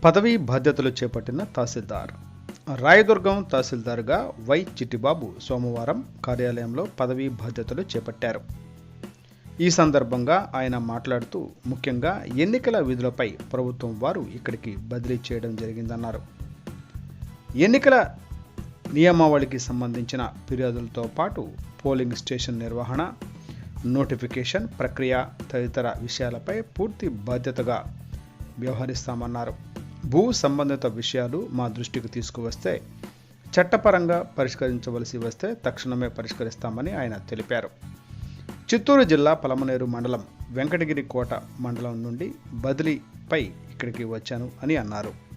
పదవీ బాధ్యతలు చేపట్టిన తహసీల్దార్. రాయదుర్గం తహసీల్దార్గా వై చిట్టిబాబు సోమవారం కార్యాలయంలో పదవీ బాధ్యతలు చేపట్టారు. ఈ సందర్భంగా ఆయన మాట్లాడుతూ ముఖ్యంగా ఎన్నికల విధులపై ప్రభుత్వం వారు ఇక్కడికి బదిలీ చేయడం జరిగిందన్నారు. ఎన్నికల నియమావళికి సంబంధించిన ఫిర్యాదులతో పాటు పోలింగ్ స్టేషన్ నిర్వహణ, నోటిఫికేషన్ ప్రక్రియ తదితర విషయాలపై పూర్తి బాధ్యతగా వ్యవహరిస్తామన్నారు. భూ సంబంధిత విషయాలు మా దృష్టికి తీసుకువస్తే చట్టపరంగా పరిష్కరించవలసి వస్తే తక్షణమే పరిష్కరిస్తామని ఆయన తెలిపారు. చిత్తూరు జిల్లా పలమనేరు మండలం వెంకటగిరి కోట మండలం నుండి బదిలీపై ఇక్కడికి వచ్చాను అని అన్నారు.